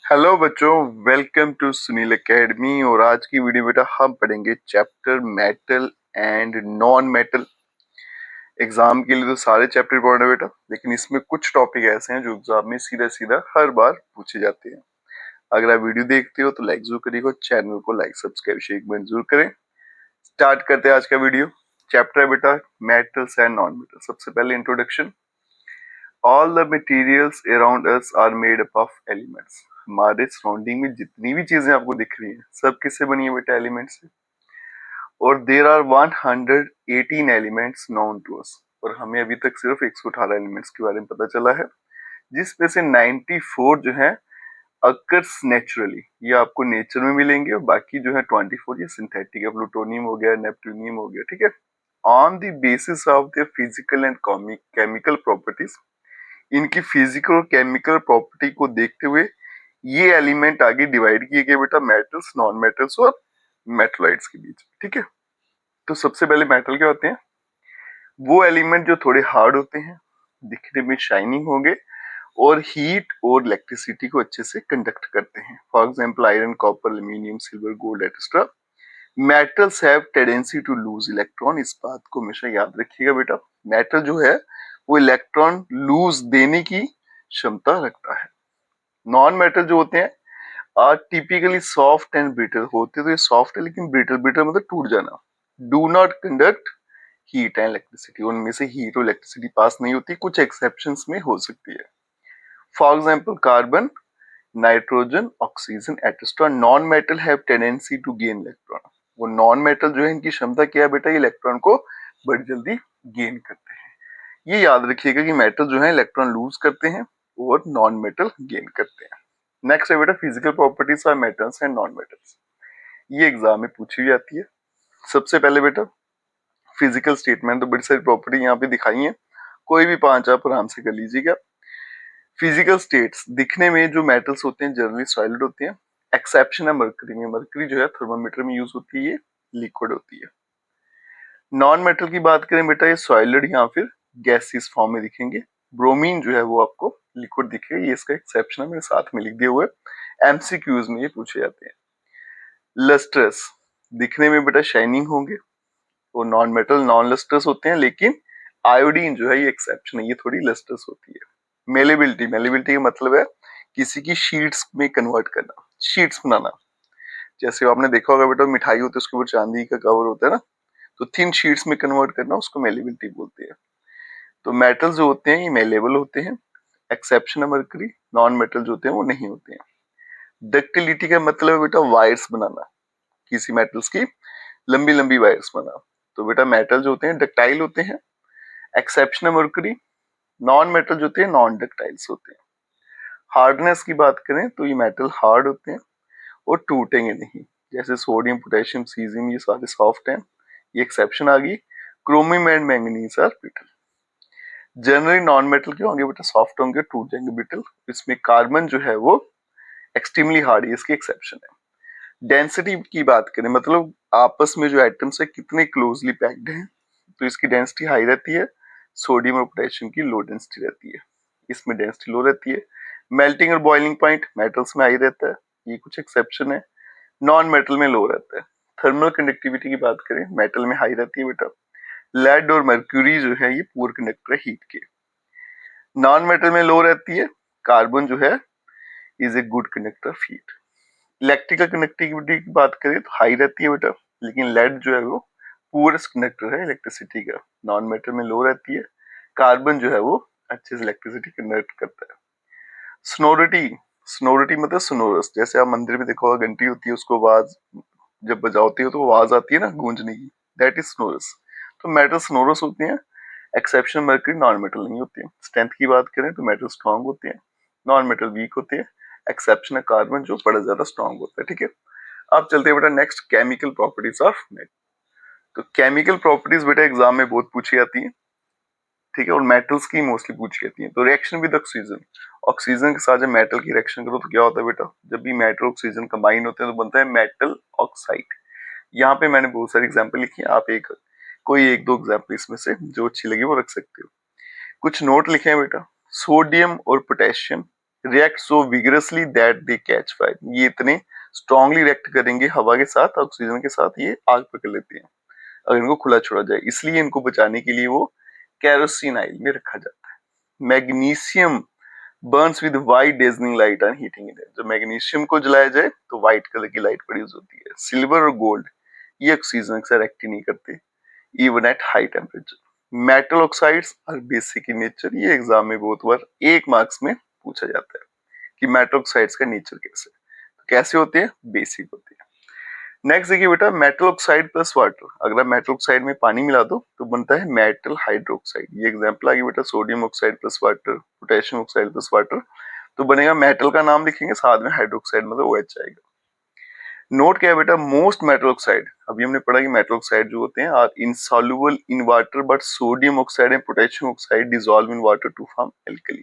Hello बच्चों, welcome to Sunil academy. और आज की वीडियो बेटा हम पढ़ेंगे chapter metal and non metal. Exam के लिए तो सारे चैप्टर पढ़ना बेटा, लेकिन इसमें कुछ टॉपिक ऐसे हैं जो एग्जाम में सीधा सीधा हर बार पूछे जाते हैं। अगर आप वीडियो देखते हो तो लाइक जरूर करिएगा, चैनल को लाइक सब्सक्राइब शेयर कमेंट जरूर करें। स्टार्ट करते हैं आज का वीडियो। चैप्टर है बेटा मेटल्स एंड नॉन मेटल। सबसे पहले introduction. All the materials around us are made up of elements. हमारे सराउंडिंग में जितनी भी चीजें आपको दिख रही हैं सब किससे बनी है बेटा? एलिमेंट से। और there are 118 elements known to us. और हमें अभी तक सिर्फ 118 एलिमेंट्स के बारे में पता चला है, जिसमें से 94 जो है अकर्स नेचुरली, ये आपको नेचर में मिलेंगे, और बाकी जो है 24 ये सिंथेटिक है। प्लूटोनियम हो गया, नेपट्यूनियम हो गया, ठीक है। On the basis of their physical and chemical properties, इनकी फिजिकल और केमिकल प्रॉपर्टी को देखते हुए ये एलिमेंट आगे डिवाइड किए गए बेटा मेटल्स, नॉन मेटल्स और मेटलाइट्स के बीच, ठीक है। तो सबसे पहले मेटल क्या होते हैं? वो एलिमेंट जो थोड़े हार्ड होते हैं, दिखने में शाइनिंग होंगे और हीट और इलेक्ट्रिसिटी को अच्छे से कंडक्ट करते हैं। For example iron, copper, aluminium, silver, gold etcetera. Metals have tendency to lose electron. इस बात को हमेशा याद रखिएगा बेटा, मेटल जो है वो इलेक्ट्रॉन लूज देने की क्षमता रखता है। नॉन मेटल जो होते हैं are typically soft and brittle होते, तो ये सॉफ्ट है लेकिन ब्रिटल, ब्रिटल मतलब टूट जाना। Do not conduct heat and electricity, उनमें से हीट और इलेक्ट्रिसिटी पास नहीं होती, कुछ एक्सेप्शंस में हो सकती है। For example carbon, nitrogen, oxygen etcetera. Non metal have tendency to gain electron. वो नॉन मेटल जो है इनकी क्षमता क्या है बेटा? ये इलेक्ट्रॉन को बड़ी जल्दी गेन करते हैं। ये याद रखिएगा कि मेटल जो है इलेक्ट्रॉन लूज करते हैं और नॉन मेटल गेन करते हैं। नेक्स्ट है बेटा physical properties of metals and non metals. ये एग्जाम में पूछी जाती है। सबसे पहले बेटा फिजिकल स्टेटमेंट, तो बड़ी सारी प्रॉपर्टी यहाँ पे दिखाई है, कोई भी 5 आप आराम से कर लीजिएगा। फिजिकल स्टेट्स, दिखने में जो मेटल्स होते हैं जनरली सॉलिड होते हैं, एक्सेप्शन है मरकरी में। मरकरी जो है थर्मोमीटर में यूज होती है, ये लिक्विड होती है। नॉन मेटल की बात करें बेटा, ये सॉलिड या फिर गैसियस फॉर्म में दिखेंगे। ब्रोमीन जो है वो आपको लिक्विड दिखेगा, ये इसका एक्सेप्शन है, मेरे साथ में लिख दिए हुए। एमसीक्यूज में ये पूछे जाते हैं। लस्ट्रस, दिखने में बेटा शाइनिंग होंगे, वो नॉन मेटल नॉन लस्ट्रस होते हैं, लेकिन आयोडीन जो है ये एक्सेप्शन है, ये थोड़ी लस्ट्रस होती है। मेलेबिलिटी, मेलेबिलिटी का मतलब है किसी की शीट्स में कन्वर्ट करना, शीट्स बनाना। जैसे आपने देखा होगा बेटा मिठाई होती है उसके ऊपर चांदी का कवर होता है ना, तो थिन शीट्स में कन्वर्ट करना उसको मेलेबिलिटी बोलते हैं। तो मेटल्स जो होते हैं ये मेलेबल होते हैं, एक्सेप्शन है मरकरी। नॉन मेटल जो होते हैं वो नहीं होते हैं। डक्टिलिटी का मतलब है बेटा वायर्स बनाना, किसी मेटल्स की लंबी लंबी वायर्स बना। तो बेटा मेटल जो होते हैं डक्टाइल होते हैं, एक्सेप्शन है मरकरी। नॉन मेटल जो होते हैं नॉन डक्टाइल्स होते हैं। हार्डनेस की बात करें तो ये मेटल हार्ड होते हैं और टूटेंगे नहीं, जैसे सोडियम, पोटेशियम, सीजियम, ये सारे सॉफ्ट हैं, ये एक्सेप्शन आ गई। Chromium and manganese are brittle. Generally non metal के होंगे बेटा सॉफ्ट होंगे, टूट जाएंगे, ब्रिटल। इसमें कार्बन जो है वो एक्सट्रीमली हार्ड है, इसकी एक्सेप्शन है। डेंसिटी की बात करें मतलब आपस में जो एटम्स है कितने क्लोजली पैक्ड हैं, तो इसकी डेंसिटी हाई रहती है। सोडियम और पोटेशियम की लो डेंसिटी रहती है, इसमें डेंसिटी लो रहती है। मेल्टिंग और बॉइलिंग पॉइंट मेटल्स में हाई रहता है, ये कुछ एक्सेप्शन है। नॉन मेटल में लो रहता है। थर्मल कंडक्टिविटी की बात करें मेटल में हाई रहती है बेटा। लेड और मर्क्यूरी जो है ये पुअर कंडक्टर है हीट के। नॉन मेटल में लो रहती है। कार्बन जो है is a good conductor of heat. Electrical conductivity की बात करें तो हाई रहती है बेटा, लेकिन लेड जो है वो पुअरेस्ट कंडक्टर है इलेक्ट्रिसिटी का। नॉन मेटल में लो रहती है। कार्बन जो है वो अच्छे से इलेक्ट्रिसिटी कंडक्ट करता है। स्नोरिटी, स्नोरिटी मतलब सोनोरस, जैसे आप मंदिर में देखो घंटी होती है उसको आवाज जब बजाते हो तो आवाज आती है ना गूंजने की, दैट इज स्नोरस। तो मेटल स्नोरस होते हैं, एक्सेप्शन मर्क्यूरी। नॉन मेटल नहीं होते हैं। स्ट्रेंथ की बात करें तो मेटल स्ट्रॉन्ग होते हैं, नॉन मेटल वीक होते हैं। एक्सेप्शन है कार्बन जो बड़ा ज्यादा स्ट्रॉन्ग होता है, ठीक है। अब चलते हैं बेटा next chemical properties of metal. तो केमिकल प्रॉपर्टीज बेटा एग्जाम में बहुत पूछी जाती है, ठीक है, और मेटल्स की मोस्टली पूछी जाती है। तो रिएक्शन विद ऑक्सीजन, ऑक्सीजन के साथ जब मेटल की रिएक्शन करो तो क्या होता है बेटा? जब भी मेटल ऑक्सीजन कंबाइन होते हैं तो बनता है मेटल ऑक्साइड। यहाँ पे मैंने बहुत सारी एग्जाम्पल लिखी है, आप कोई एक दो एग्जाम्पल इसमें से जो अच्छी लगी वो रख सकते हो। कुछ नोट लिखे हैं बेटा। सोडियम और potassium react so vigorously that they catch fire, ये इतने स्ट्रांगली रिएक्ट करेंगे हवा के साथ, ऑक्सीजन के साथ, ये आग पकड़ लेते हैं अगर इनको खुला छोड़ा जाए, इसलिए इनको बचाने के लिए वो केरोसिन ऑयल में रखा जाता है। Magnesium burns with white dazzling light on heating it, जब मैग्नीशियम को जलाया जाए तो व्हाइट कलर की लाइट प्रोड्यूस होती है। सिल्वर और गोल्ड ये ऑक्सीजन से रिएक्ट नहीं करते even at high temperature. Metal oxides are basic in nature, ये एग्जाम में बहुत बार 1 मार्क्स में पूछा जाता है कि मेटल ऑक्साइड्स का नेचर कैसे, तो कैसे होते हैं, बेसिक होते हैं। नेक्स्ट देखिए बेटा, मेटल ऑक्साइड प्लस वाटर, अगर आप मेटल ऑक्साइड में पानी मिला दो तो बनता है मेटल हाइड्रोक्साइड। ये एग्जांपल आ गई बेटा, sodium oxide plus water, potassium oxide plus water, तो बनेगा मेटल का नाम लिखेंगे साथ में हाइड्रोक्साइड मतलब OH आएगा। नोट क्या है बेटा, मोस्ट मेटल ऑक्साइड, अभी हमने पढ़ा कि मेटल ऑक्साइड जो होते हैं are insoluble in water but sodium oxide and potassium oxide dissolve in water to form alkali.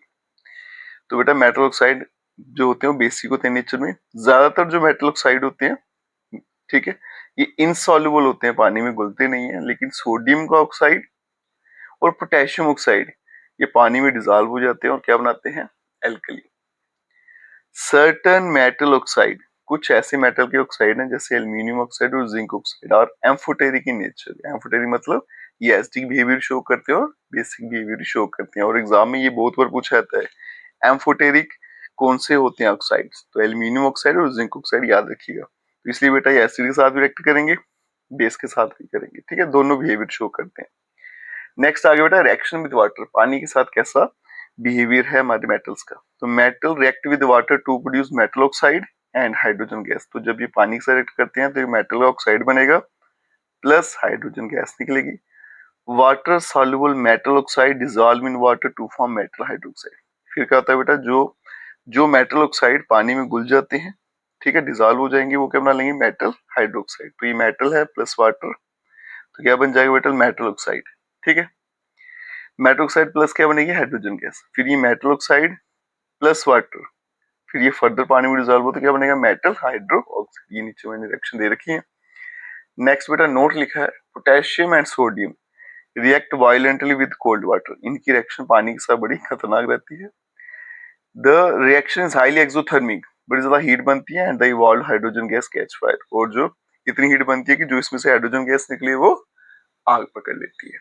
तो बेटा मेटल ऑक्साइड जो होते हैं वो बेसिक होते हैं नेचर में, ज्यादातर जो मेटल ऑक्साइड होते हैं, ठीक है, ये इनसॉल्युबल होते हैं, पानी में घुलते नहीं है, लेकिन सोडियम का ऑक्साइड और पोटेशियम ऑक्साइड ये पानी में डिसॉल्व हो जाते हैं और क्या बनाते हैं, एल्कली। सर्टेन मेटल ऑक्साइड, कुछ ऐसे मेटल के ऑक्साइड हैं जैसे एल्यूमिनियम ऑक्साइड और zinc oxide are amphoteric in nature. Amphoteric मतलब ये एसिडिक बिहेवियर शो करते हैं और बेसिक बिहेवियर शो करते हैं, और एग्जाम में ये बहुत बार पूछा जाता है एम्फोटेरिक कौन से होते हैं ऑक्साइड्स, तो एल्यूमिनियम ऑक्साइड और जिंक ऑक्साइड याद रखिएगा। तो इसलिए बेटा ये एसिड के साथ भी रिएक्ट करेंगे, बेस के साथ भी करेंगे, ठीक है, दोनों बिहेवियर शो करते हैं। नेक्स्ट आगे बेटा रिएक्शन विद वाटर, पानी के साथ कैसा बिहेवियर है हमारे मेटल्स का, तो metal react with water to produce metal oxide and hydrogen gas. तो जब ये पानी के साथ रिएक्ट करते हैं तो ये मेटल ऑक्साइड बनेगा प्लस हाइड्रोजन गैस निकलेगी। Water soluble metal oxide dissolve in water to form metal hydroxide. फिर क्या होता है बेटा, जो मेटल ऑक्साइड पानी में घुल जाते हैं, ठीक है, डिसॉल्व हो जाएंगे, वो क्या बना लेंगे, मेटल हाइड्रोक्साइड। तो ये मेटल है प्लस वाटर, तो क्या बन जाएगा बेटा, मेटल ऑक्साइड, ठीक है। मेटल ऑक्साइड प्लस क्या बनेगी, हाइड्रोजन गैस, फिर ये मेटल ऑक्साइड प्लस वाटर, फिर ये फर्दर पानी में डिसॉल्व हो तो क्या बनेगा, मेटल हाइड्रो ऑक्साइड। ये नीचे मैंने रिएक्शन दे रखी है। नेक्स्ट बेटा नोट लिखा है, potassium and sodium react violently with cold water, इनकी रिएक्शन पानी के साथ बड़ी खतरनाक रहती है। The reaction is highly exothermic, बड़ी ज्यादा हीट बनती है, and the evolve hydrogen gas catch fire, और जो इतनी हीट बनती है कि जो इसमें से हाइड्रोजन गैस निकली है वो आग पकड़ लेती है।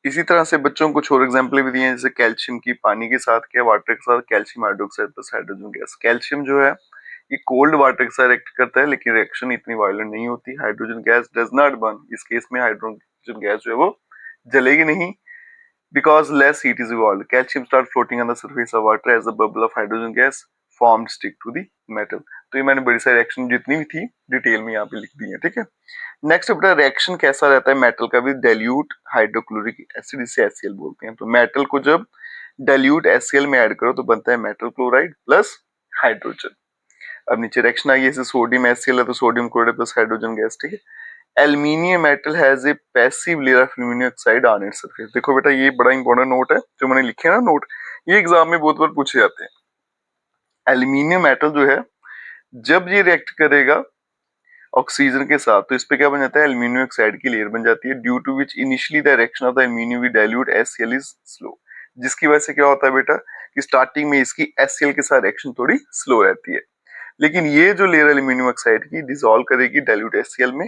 इसी तरह से बच्चों को कुछ और एग्जाम्पल भी दिए हैं, जैसे कैल्शियम की पानी के साथ क्या, वाटर के साथ calcium hydroxide plus hydrogen gas. Calcium जो है ये कोल्ड वाटर के साथ रिएक्ट करता है, लेकिन रिएक्शन इतनी वायलेंट नहीं होती। Hydrogen gas does not burn, इस केस में हाइड्रोजन गैस जो है वो जलेगी नहीं, because less heat is evolved. Calcium start floating on the surface of water as a bubble of hydrogen gas formed stick to the metal. तो ये मैंने बड़ी सारी रिएक्शन जितनी भी थी डिटेल में यहाँ पे लिख दी है, ठीक है। नेक्स्ट बेटा रिएक्शन कैसा रहता है मेटल का विद डाइल्यूट हाइड्रोक्लोरिक एसिड, इसे HCl बोलते हैं। तो मेटल को जब डाइल्यूट HCl में ऐड करो तो बनता है मेटल क्लोराइड प्लस हाइड्रोजन। अब नीचे रिएक्शन आई है, जैसे सोडियम HCl है तो sodium chloride plus hydrogen gas, ठीक है। Aluminium metal has a passive layer of aluminium oxide on its surface. देखो बेटा ये बड़ा इंपॉर्टेंट नोट है जो मैंने लिखे ना नोट, ये एग्जाम में बहुत बार पूछे जाते हैं। एल्यूमिनियम मेटल जो है जब ये रिएक्ट करेगा ऑक्सीजन के साथ तो इस पे क्या बन जाता है, एल्यूमिनियम ऑक्साइड की लेयर बन जाती है, due to which initially the reaction of the aluminium with dilute HCl is slow. जिसकी वजह से क्या होता है बेटा कि स्टार्टिंग में इसकी HCl के साथ रिएक्शन थोड़ी स्लो रहती है, लेकिन ये जो लेयर एल्यूमिनियम ऑक्साइड की डिसॉल्व करेगी डाइल्यूट HCl में।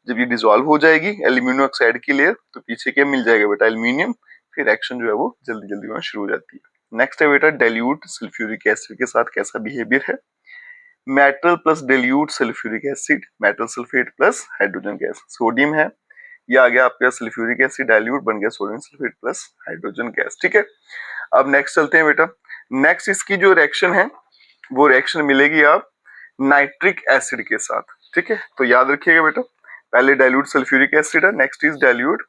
जब ये डिसॉल्व हो जाएगी एल्यूमिनियम ऑक्साइड की लेयर तो पीछे क्या मिल जाएगा बेटा, एल्यूमिनियम, फिर एक्शन जो है वो जल्दी जल्दी होना शुरू हो जाती है। नेक्स्ट है बेटा डाइल्यूट सल्फ्यूरिक एसिड के साथ कैसा बिहेवियर है, metal plus dilute sulphuric acid, metal sulphate plus hydrogen gas. Sodium है, ये आ गया आपका सल्फ्यूरिक एसिड डाइल्यूट, बन गया sodium sulphate plus hydrogen gas, ठीक है। अब नेक्स्ट चलते हैं बेटा, नेक्स्ट इसकी जो रिएक्शन है वो रिएक्शन मिलेगी आप नाइट्रिक एसिड के साथ, ठीक है। तो याद रखिएगा बेटा, पहले डाइल्यूट सल्फ्यूरिक एसिड है, next is dilute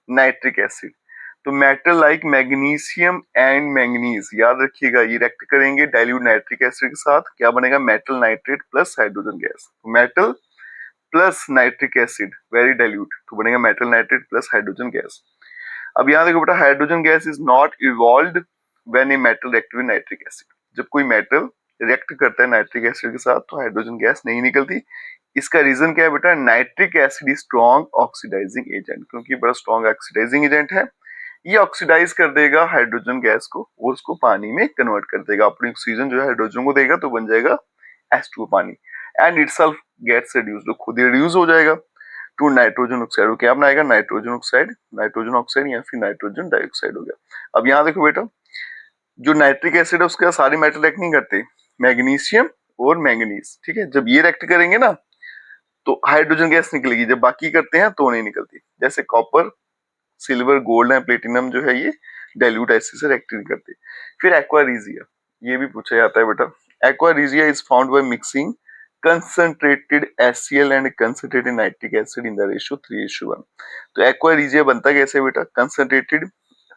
nitric acid. तो metal like magnesium and manganese, याद रखिएगा ये रिएक्ट करेंगे डाइल्यूट नाइट्रिक एसिड के साथ, क्या बनेगा, metal nitrate plus hydrogen gas. Metal plus nitric acid very dilute तो बनेगा metal nitrate plus hydrogen gas. अब यहाँ देखो बेटा, hydrogen gas is not evolved when a metal react with nitric acid. जब कोई मेटल रिएक्ट करता है नाइट्रिक एसिड के साथ तो हाइड्रोजन गैस नहीं निकलती। इसका रीजन क्या है बेटा, nitric acid is strong oxidising agent, क्योंकि बड़ा स्ट्रॉन्ग ऑक्सीडाइजिंग एजेंट है, ये ऑक्सीडाइज कर देगा हाइड्रोजन गैस को और उसको पानी में कन्वर्ट कर देगा। अपनी ऑक्सीजन जो है हाइड्रोजन को देगा तो बन जाएगा H2O पानी, एंड इटसेल्फ गेट्स रिड्यूस्ड, खुद ही रिड्यूस हो जाएगा टू नाइट्रोजन ऑक्साइड। क्या बनाएगा? नाइट्रोजन ऑक्साइड, नाइट्रोजन ऑक्साइड या फिर नाइट्रोजन डाइऑक्साइड हो गया। अब यहाँ देखो बेटा, जो नाइट्रिक एसिड है उसके सारे मेटल रिएक्ट नहीं करते, मैग्नीशियम और मैंगनीज, ठीक है। जब ये रिएक्ट करेंगे ना तो हाइड्रोजन गैस निकलेगी, जब बाकी करते हैं तो नहीं निकलती। जैसे copper, silver, gold and platinum जो है ये डाइल्यूट एसिड से रिएक्ट नहीं करते। फिर एक्वारीजिया, ये भी पूछा जाता है बेटा। Aqua regia is found by mixing concentrated HCl and concentrated nitric acid in the ratio 3:1। तो एक्वारीजिया बनता कैसे बेटा? कंसंट्रेटेड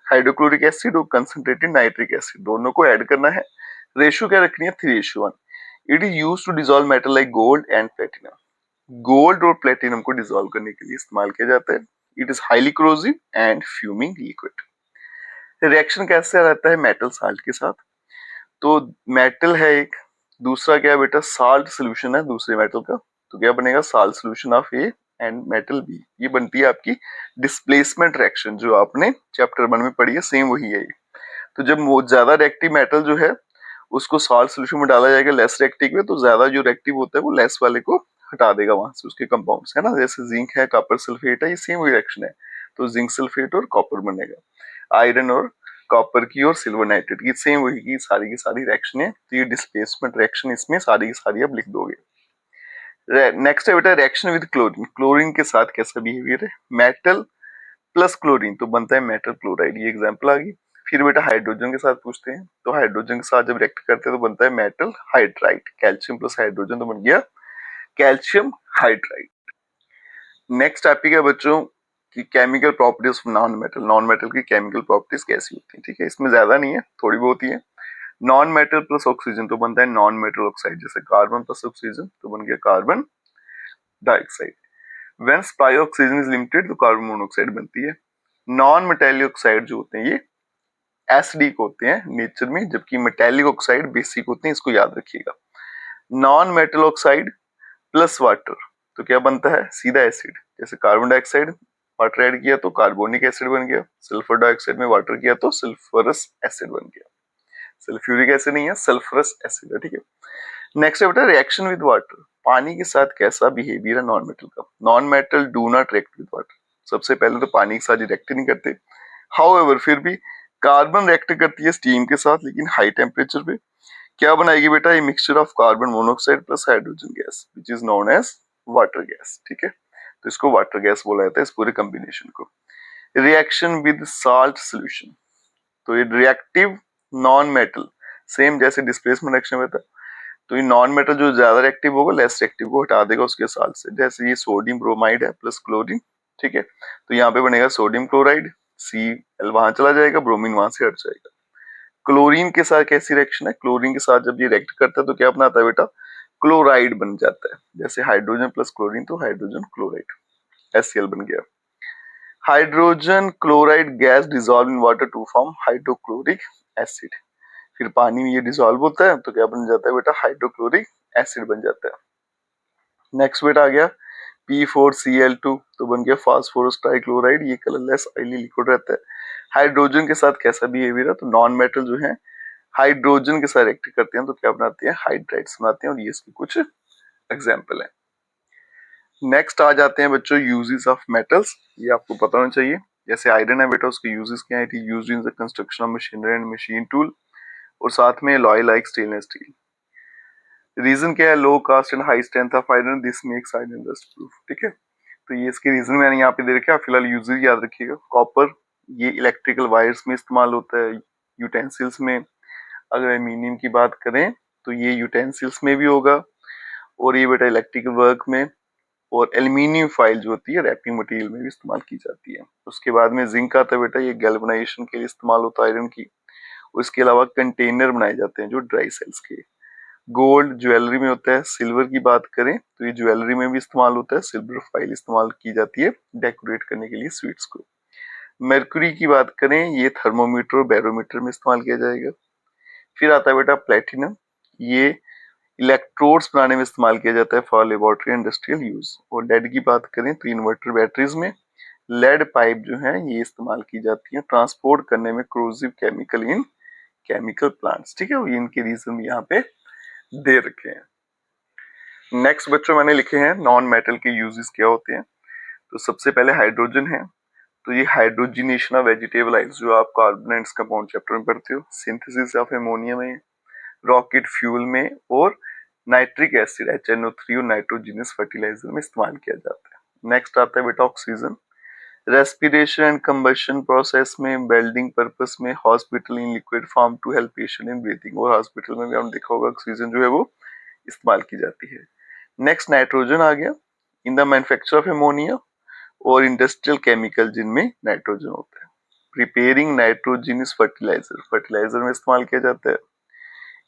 हाइड्रोक्लोरिक एसिड और कंसंट्रेटेड नाइट्रिक एसिड दोनों को ऐड करना है, रेशियो क्या रखनी है? 3:1। It is used to dissolve metal like gold and platinum. Gold और प्लेटिनम को डिसॉल्व करने के लिए इस्तेमाल किया जाता है। It is highly corrosive and fuming liquid. Reaction कैसे रहता है मेटल साल्ट के साथ? तो मेटल है एक, दूसरा क्या है बेटा? साल्ट सोल्यूशन है दूसरे मेटल का, तो क्या बनेगा? Salt solution of A and metal B. ये बनती है आपकी डिस्प्लेसमेंट रिएक्शन, जो आपने चैप्टर 1 में पढ़ी है, सेम वही है ये। तो जब ज्यादा रिएक्टिव मेटल जो है उसको साल्ट सोल्यूशन में डाला जाएगा लेस रिएक्टिव में, तो ज्यादा जो रिएक्टिव होता है वो लेस वाले को हटा देगा वहां से, उसके कंपाउंड्स है ना। जैसे जिंक है, कॉपर सल्फेट है, ये सेम रिएक्शन है, तो जिंक सल्फेट और कॉपर बनेगा। आयरन और कॉपर की और सिल्वर नाइट्रेट की सेम वही की सारी रिएक्शन है। तो ये डिस्प्लेसमेंट रिएक्शन इसमें सारी की सारी आप लिख दोगे। नेक्स्ट है बेटा रिएक्शन विद क्लोरीन। क्लोरीन के साथ कैसा बिहेवियर है? मेटल प्लस क्लोरीन तो बनता है मेटल क्लोराइड, ये एग्जांपल आ गई। फिर बेटा हाइड्रोजन के साथ पूछते हैं, तो हाइड्रोजन के साथ जब रिएक्ट करते हैं तो बनता है metal hydride. Calcium plus hydrogen तो बन गया कैल्शियम हाइड्राइड। नेक्स्ट टॉपिक है बच्चों कि chemical properties of non metal. Non metal की केमिकल प्रॉपर्टीज कैसी होती है, ठीक है। इसमें ज्यादा नहीं है, थोड़ी बहुत ही है। नॉन मेटल प्लस ऑक्सीजन तो बनता है नॉन मेटल ऑक्साइड, जैसे कार्बन प्लस ऑक्सीजन तो बन गया carbon dioxide. When supply oxygen is limited तो कार्बन मोनोऑक्साइड बनती है। नॉन मेटेलिक ऑक्साइड जो होते हैं ये एसिडिक होते हैं नेचर में, जबकि मेटेलिक ऑक्साइड बेसिक होते हैं, इसको याद रखिएगा। Non metal oxide plus water तो क्या बनता है? सीधा एसिड। जैसे कार्बन डाइऑक्साइड वाटर ऐड किया तो कार्बोनिक एसिड बन गया, सल्फर डाइऑक्साइड में वाटर किया तो सल्फरस एसिड बन गया। सल्फ्यूरिक एसिड नहीं है, सल्फरस एसिड है, ठीक है। नेक्स्ट है बेटा रिएक्शन विद वाटर। पानी के साथ कैसा बिहेवियर है नॉन मेटल का? Non metal do not react with water. सबसे पहले तो पानी के साथ रिएक्ट नहीं करते। हाउएवर फिर भी कार्बन रिएक्ट करती है स्टीम के साथ, लेकिन हाई टेम्परेचर पे। क्या बनाएगी बेटा? ये mixture of carbon monoxide plus hydrogen gas which is known as water gas, ठीक है। तो इसको वाटर गैस बोला जाता है इस पूरे कॉम्बिनेशन को। रिएक्शन विद साल्ट सोल्यूशन, तो ये रिएक्टिव नॉन मेटल सेम जैसे डिस्प्लेसमेंट रिएक्शन में था, तो ये नॉन मेटल जो ज्यादा रिएक्टिव होगा लेस रिएक्टिव को हटा देगा उसके साल्ट से। जैसे ये सोडियम ब्रोमाइड है प्लस क्लोरीन, ठीक है, तो यहाँ पे बनेगा सोडियम क्लोराइड, Cl वहां चला जाएगा, ब्रोमीन वहां से हट जाएगा। क्लोरीन के साथ कैसी रिएक्शन है? क्लोरीन के साथ जब ये रिएक्ट करता है तो क्या बनाता है बेटा? क्लोराइड बन जाता है। जैसे हाइड्रोजन प्लस क्लोरीन तो हाइड्रोजन क्लोराइड, HCl बन गया। Hydrogen chloride gas dissolve in water to form hydrochloric acid. फिर पानी में ये डिसॉल्व होता है तो क्या बन जाता है बेटा? हाइड्रोक्लोरिक एसिड बन जाता है। नेक्स्ट बेटा आ गया P4Cl2 तो बन गया फास्फोरस ट्राइक्लोराइड, ये कलरलेस ऑयली लिक्विड रहता है। हाइड्रोजन के साथ कैसा बिहेवियर है? तो नॉन मेटल जो है हाइड्रोजन के साथ रिएक्ट करते हैं तो क्या बनाते हैं? हाइड्राइड्स बनाते हैं, और ये इसके कुछ एग्जांपल है। नेक्स्ट आ जाते हैं बच्चों यूजेस ऑफ मेटल्स, ये आपको पता होना चाहिए। जैसे आयरन है बेटा, उसके यूजेस क्या है? It is used in the construction of machinery and machine tool, और साथ में alloy like stainless steel. Reason क्या है? Low cost and high strength of iron, this makes iron rust proof, ठीक है। तो ये इसके रीजन मैंने यहाँ पे दे रखे, फिलहाल यूजेस याद रखिएगा। कॉपर ये इलेक्ट्रिकल वायर्स में इस्तेमाल होता है, यूटेंसिल्स में। अगर एल्यूमिनियम की बात करें तो ये यूटेंसिल्स में भी होगा, और ये बेटा इलेक्ट्रिकल वर्क में, और एल्यूमिनियम फाइल जो होती है रैपिंग मटेरियल में भी इस्तेमाल की जाती है। उसके बाद में जिंक आता है बेटा, ये गैल्वेनाइजेशन के लिए इस्तेमाल होता है आयरन की। उसके अलावा कंटेनर बनाए जाते हैं जो ड्राई सेल्स के। गोल्ड ज्वेलरी में होता है। सिल्वर की बात करें तो ये ज्वेलरी में भी इस्तेमाल होता है, सिल्वर फाइल इस्तेमाल की जाती है डेकोरेट करने के लिए स्वीट्स को। मरकरी की बात करें, ये थर्मोमीटर और बैरोमीटर में इस्तेमाल किया जाएगा। फिर आता है बेटा प्लेटिनम, ये इलेक्ट्रोड्स बनाने में इस्तेमाल किया जाता है फॉर लेबोरेटरी इंडस्ट्रियल यूज। और लेड की बात करें तो इन्वर्टर बैटरीज में, लेड पाइप जो है ये इस्तेमाल की जाती है ट्रांसपोर्ट करने में corrosive chemical in chemical plants. ठीक है, ये इनके रीजन यहाँ पे दे रखे हैं। नेक्स्ट बच्चों मैंने लिखे हैं नॉन मेटल के यूजेस क्या होते हैं। तो सबसे पहले हाइड्रोजन है, तो ये हाइड्रोजिनेशन ऑफ वेजिटेबल ऑयल्स जो आप कार्बोनेट्स कंपाउंड चैप्टर में पढ़ते हो, सिंथेसिस ऑफ अमोनिया में, रॉकेट फ्यूल में, और नाइट्रिक एसिड HNO3 और नाइट्रोजिनस फर्टिलाइजर में इस्तेमाल किया जाता है। नेक्स्ट आता है बेटा oxygen, respiration and combustion process में, वेल्डिंग पर्पस में, hospital in liquid form to help patient in breathing, और हॉस्पिटल में भी हमने देखा होगा ऑक्सीजन जो है वो इस्तेमाल की जाती है। नेक्स्ट नाइट्रोजन आ गया इन द मैन्युफैक्चर ऑफ अमोनिया और इंडस्ट्रियल केमिकल जिनमें नाइट्रोजन होता है। प्रिपेयरिंग नाइट्रोजिनस फर्टिलाइजर, फर्टिलाइजर में इस्तेमाल किया जाता है।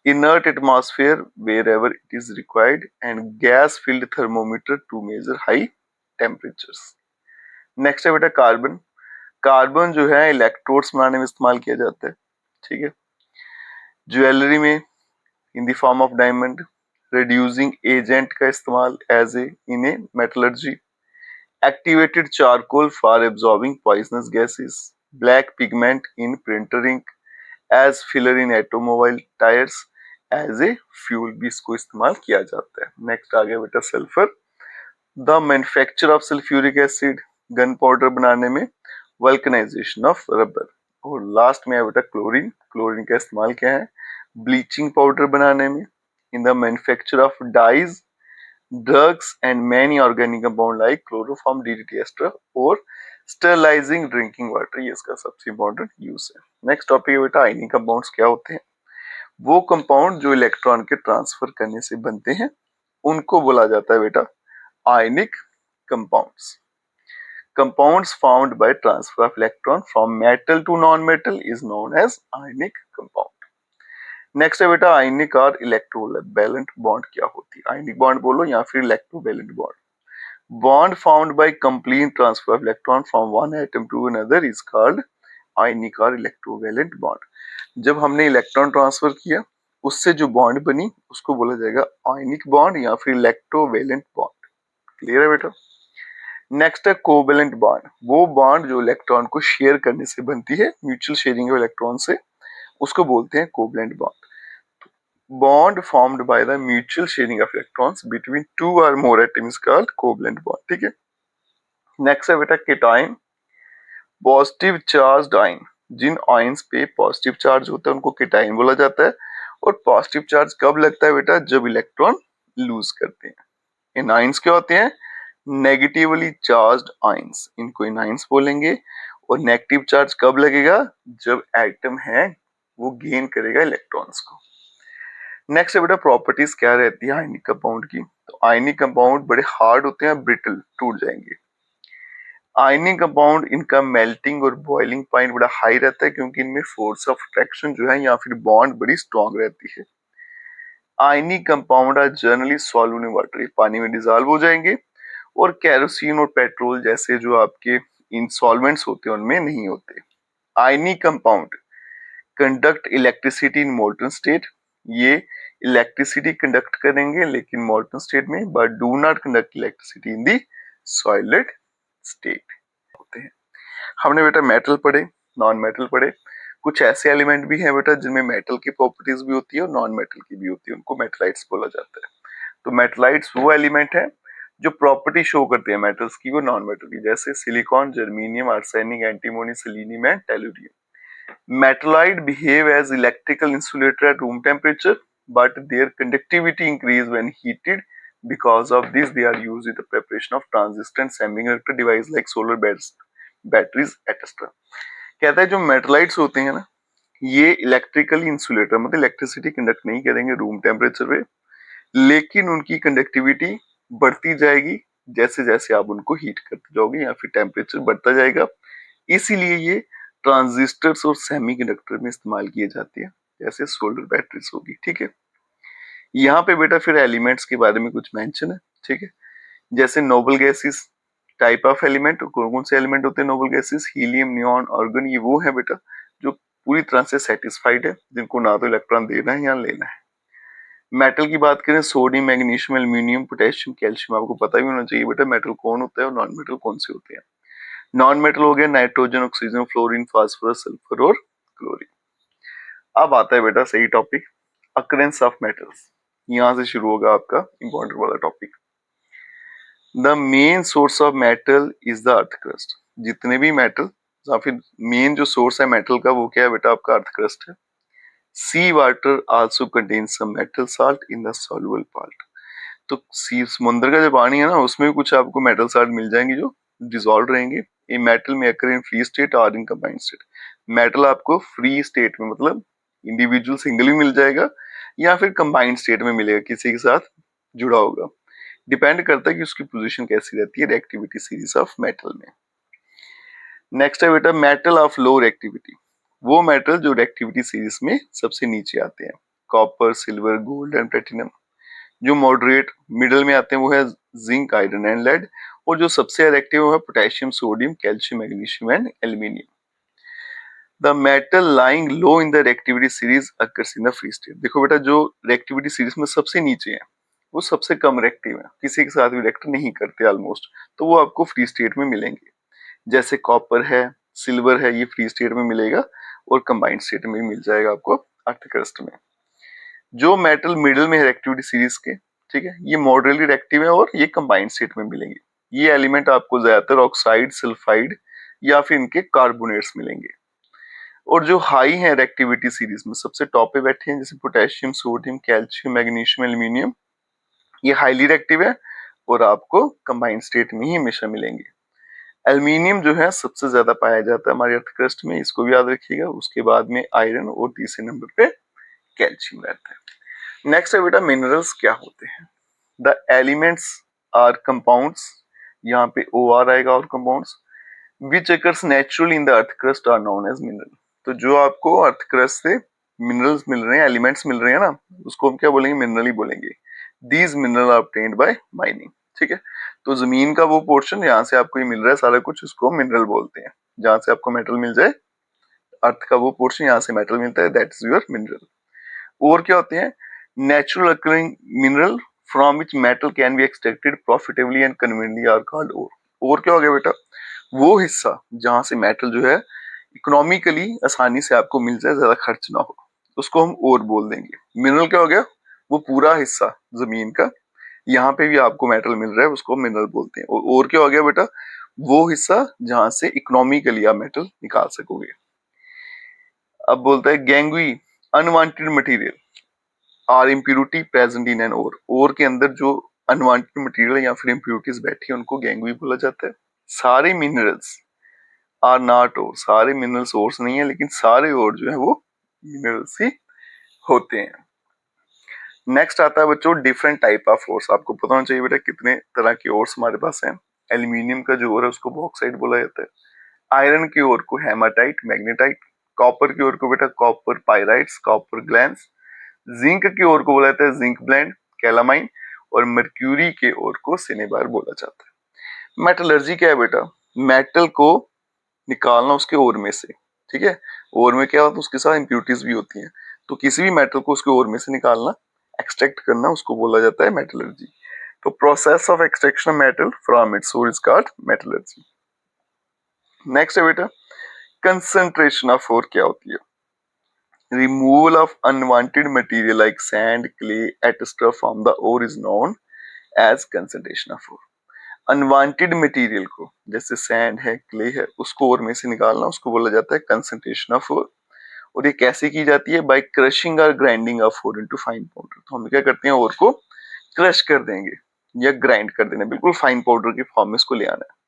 Inert atmosphere wherever it is required and gas filled thermometer to measure high temperatures. Next है बेटा कार्बन, कार्बन जो है इलेक्ट्रोड्स बनाने में इस्तेमाल किया जाता है। ठीक है, ज्वेलरी में in the form of diamond, reducing agent का इस्तेमाल as a in a metallurgy, activated charcoal for absorbing poisonous gases, black pigment in printer ink, as filler in automobile tires, as a fuel भी इसको इस्तेमाल किया जाता है। Next आ गया बेटा sulphur, the manufacture of sulphuric acid, gun powder बनाने में, वल्कनाइजेशन ऑफ रबर, और लास्ट में है बेटा क्लोरीन, क्लोरीन का इस्तेमाल क्या है, ब्लीचिंग पाउडर बनाने में, in the manufacture of dyes, drugs and many organic compound like chloroform, DDT ester और sterilizing drinking water, ये इसका सबसे इंपॉर्टेंट यूज है। नेक्स्ट टॉपिक है बेटा आयनिक कंपाउंड्स क्या होते हैं। वो कंपाउंड जो इलेक्ट्रॉन के ट्रांसफर करने से बनते हैं उनको बोला जाता है बेटा ionic compounds. Compounds formed by transfer of electron from metal to non-metal is known as ionic compound। Next है बेटा आयनिक और इलेक्ट्रोवैलेंट बॉन्ड क्या होती है। आयनिक बॉन्ड बोलो या फिर electrovalent bond, bond found by complete transfer of electron from one atom to another is called ionic और इलेक्ट्रोवैलेंट बॉन्ड। जब हमने इलेक्ट्रॉन ट्रांसफर किया उससे जो बॉन्ड बनी उसको बोला जाएगा आयनिक बॉन्ड या फिर इलेक्ट्रोवैलेंट बॉन्ड। क्लियर है बेटा। नेक्स्ट है कोवैलेंट बॉन्ड, वो बॉन्ड जो इलेक्ट्रॉन को शेयर करने से बनती है, म्यूचुअल शेयरिंग ऑफ इलेक्ट्रॉन से, उसको बोलते हैं covalent bond. Bond formed by the mutual sharing of electrons between two or more atoms called covalent bond। ठीक है। नेक्स्ट है बेटा केटाइन, पॉजिटिव चार्ज आयन, जिन आयन्स पे पॉजिटिव चार्ज होता है उनको केटाइन बोला जाता है। और पॉजिटिव चार्ज कब लगता है बेटा, जब इलेक्ट्रॉन लूज करते हैं। इन आयन्स क्या होते हैं, नेगेटिवली चार्ज्ड आयन्स, इनको इनाइंस बोलेंगे। और नेगेटिव चार्ज कब लगेगा, जब एटम है वो गेन करेगा इलेक्ट्रॉन्स को। नेक्स्ट है बेटा प्रॉपर्टीज क्या रहती है आयनिक कंपाउंड की। तो आयनिक कंपाउंड बड़े हार्ड होते हैं, ब्रिटल, टूट जाएंगे। आयनिक कंपाउंड इनका मेल्टिंग और बॉइलिंग पॉइंट बड़ा हाई रहता है क्योंकि इनमें फोर्स ऑफ अट्रैक्शन जो है या फिर बॉन्ड बड़ी स्ट्रॉन्ग रहती है। Ionic compound are generally soluble in water, पानी में डिजॉल्व हो जाएंगे। और केरोसिन और पेट्रोल जैसे जो आपके इन सॉल्वेंट्स होते हैं उनमें नहीं होते। Ionic compound conduct electricity in molten state, ये इलेक्ट्रिसिटी कंडक्ट करेंगे लेकिन मोल्टन स्टेट में, but do not conduct electricity in the solid state होते हैं। हमने बेटा मेटल पढ़े, नॉन मेटल पढ़े, कुछ ऐसे एलिमेंट भी हैं बेटा जिनमें मेटल की प्रॉपर्टीज भी होती है और नॉन मेटल की भी होती है, उनको मेटलाइट्स बोला जाता है। तो मेटलाइट्स वो एलिमेंट है जो प्रॉपर्टी शो करते हैं मेटल्स की, वो नॉन मेटल की, जैसे silicon, germanium, arsenic, antimony, selenium and tellurium. Metallites behave as electrical insulator at room temperature, but their conductivity increase when heated. Because of this, they are used in the preparation of transistor and semiconductor device like solar batteries, etc. कहता है जो मेटलाइट्स होते हैं ना, ये electrically insulator, मतलब electricity conduct नहीं करेंगे रूम टेम्परेचर पे, लेकिन उनकी कंडक्टिविटी बढ़ती जाएगी जैसे जैसे आप उनको हीट करते जाओगे या फिर टेम्परेचर बढ़ता जाएगा। इसीलिए ये ट्रांजिस्टर्स और सेमीकंडक्टर में इस्तेमाल किए जाते हैं, जैसे सोलर बैटरीज होगी। ठीक है, यहाँ पे बेटा फिर एलिमेंट्स के बारे में कुछ मेंशन है। ठीक है, जैसे noble gases type of element, कौन कौन से एलिमेंट होते हैं noble gases, helium, neon, argon, ये वो है बेटा जो पूरी तरह से सेटिस्फाइड है, जिनको ना तो इलेक्ट्रॉन देना है या लेना है। मेटल की बात करें, sodium, magnesium, aluminium, potassium, calcium, आपको पता भी होना चाहिए बेटा मेटल कौन होता है और नॉन मेटल कौन से होते हैं। नॉन मेटल हो गया nitrogen, oxygen, fluorine, phosphorus, sulphur और क्लोरीन। अब आता है बेटा सही टॉपिक, अकरेंस ऑफ मेटल्स। यहां से शुरू होगा आपका इंपॉर्टेंट वाला topic. The main source of metal is the earth crust. जितने भी मेटल या फिर मेन जो सोर्स है मेटल का वो क्या है बेटा, आपका अर्थ क्रस्ट है। Sea water also contains some metal salt in the soluble part. तो सी समुद्र का जो पानी है ना उसमें भी कुछ आपको मेटल साल्ट मिल जाएंगे जो डिसॉल्व रहेंगे। ये मेटल में अकर इन फ्री स्टेट और इन कंबाइंड स्टेट। मेटल आपको फ्री स्टेट में मतलब इंडिविजुअल सिंगल भी मिल जाएगा या फिर कंबाइंड स्टेट में मिलेगा, किसी के साथ जुड़ा होगा। डिपेंड करता है कि उसकी पोजीशन कैसी रहती है रिएक्टिविटी सीरीज ऑफ मेटल में। नेक्स्ट है बेटा मेटल ऑफ लो रिएक्टिविटी। वो मेटल जो रिएक्टिविटी सीरीज में सबसे नीचे आते हैं, copper, silver, gold and platinum. जो मॉडरेट मिडल में आते हैं वो है जिंक, आयरन एंड लेड। और जो सबसे रिएक्टिव है potassium, sodium, calcium, magnesium and aluminium. The metal lying low in the reactivity series occurs in the free state. देखो बेटा जो रिएक्टिविटी सीरीज में सबसे नीचे है वो सबसे कम रिएक्टिव है, किसी के साथ भी रिएक्ट नहीं करते ऑलमोस्ट, तो वो आपको फ्री स्टेट में मिलेंगे। जैसे कॉपर है, सिल्वर है, ये फ्री स्टेट में मिलेगा और कंबाइंड स्टेट में मिल जाएगा आपको अर्थ क्रस्ट में। जो मेटल मिडिल में है रिएक्टिविटी सीरीज के, ठीक है, ये मॉडरेटली रिएक्टिव है और ये कंबाइंड स्टेट में मिलेंगे। ये एलिमेंट आपको ज्यादातर ऑक्साइड, सल्फाइड या फिर इनके कार्बोनेट्स मिलेंगे। और जो हाई है रिएक्टिविटी सीरीज में सबसे टॉप पे बैठे हैं जैसे potassium, sodium, calcium, magnesium, aluminium, ये हाईली रिएक्टिव है और आपको कंबाइंड स्टेट में ही हमेशा मिलेंगे। एल्यूमिनियम जो है सबसे ज्यादा पाया जाता है हमारे अर्थ क्रस्ट में, इसको भी याद रखिएगा। उसके बाद में आयरन और तीसरे नंबर पे कैल्शियम रहता है। नेक्स्ट है बेटा मिनरल्स क्या होते हैं। द एलिमेंट्स आर कंपाउंड्स, यहाँ पे ओ आर आएगा और compounds, which occurs naturally in the earth crust are known as mineral. तो जो आपको अर्थ क्रस्ट से मिनरल्स मिल रहे हैं, एलिमेंट्स मिल रहे हैं ना, उसको हम क्या बोलेंगे, मिनरल ही बोलेंगे। These mineral are obtained by mining, ठीक है। तो जमीन का वो पोर्शन जहाँ से आपको ये मिल रहा है सारा कुछ, उसको मिनरल बोलते हैं। जहाँ से आपको मेटल मिल जाए, अर्थ का वो पोर्शन यहाँ से मेटल मिलता है, दैट इज योर मिनरल। और क्या होते हैं, natural occurring mineral from which metal can be extracted profitably and conveniently are called ore. और क्या हो गया बेटा, वो हिस्सा जहां से मेटल जो है इकोनॉमिकली आसानी से आपको मिल जाए, ज्यादा खर्च ना हो, उसको हम ओर बोल देंगे। मिनरल क्या हो गया, वो पूरा हिस्सा जमीन का यहाँ पे भी आपको मेटल मिल रहा है, उसको मिनरल बोलते हैं। और क्या हो गया बेटा, वो हिस्सा जहां से इकोनॉमिकली आप मेटल निकाल सकोगे। अब बोलता है gangue unwanted material are impurity present in an ore के अंदर जो अनवांटेड मटेरियल या फिर इम्प्यूरिटीज बैठी है उनको गैंगवी बोला जाता है। सारे मिनरल्स आर नॉट ओर, सारे मिनरल्स ओर्स नहीं है, लेकिन सारे ओर जो है वो मिनरल्स ही होते हैं। नेक्स्ट आता है बच्चों डिफरेंट टाइप ऑफ ओर्स। आपको पता होना चाहिए बेटा कितने तरह के ओर्स हमारे पास हैं। एल्यूमिनियम का जो ओर है उसको बॉक्साइट बोला जाता है। आयरन की ओर को हेमाटाइट, मैग्नेटाइट। कॉपर की ओर को बेटा copper pyrites, copper glance. Zinc की ओर को बोला जाता है जिंक ब्लेंड, कैलामाइन। और मर्क्यूरी के ओर को सिनेबार बोला जाता है। मेटलर्जी क्या है बेटा, मेटल को निकालना उसके ओर में से, ठीक है। ओर में क्या होता है, उसके साथ इंप्यूरिटीज भी होती हैं, तो किसी भी मेटल को उसके ओर में से निकालना, एक्सट्रैक्ट करना, उसको बोला जाता है मेटलर्जी। तो process of extraction of metal from its source is called metallurgy. Next है बेटा कंसंट्रेशन ऑफ ओर क्या होती है। Removal of unwanted material like sand, clay etcetera from the ore is known as concentration of ore. Unwanted material को जैसे sand है, clay है, उसको ओर में से निकालना, उसको बोला जाता है कंसंट्रेशन ऑफ ओर। और ये कैसे की जाती है, बाय क्रशिंग और grinding of ore into fine powder. तो हम क्या करते हैं, ओर को क्रश कर देंगे या ग्राइंड कर देना, बिल्कुल फाइन पाउडर के फॉर्म में इसको ले आना है।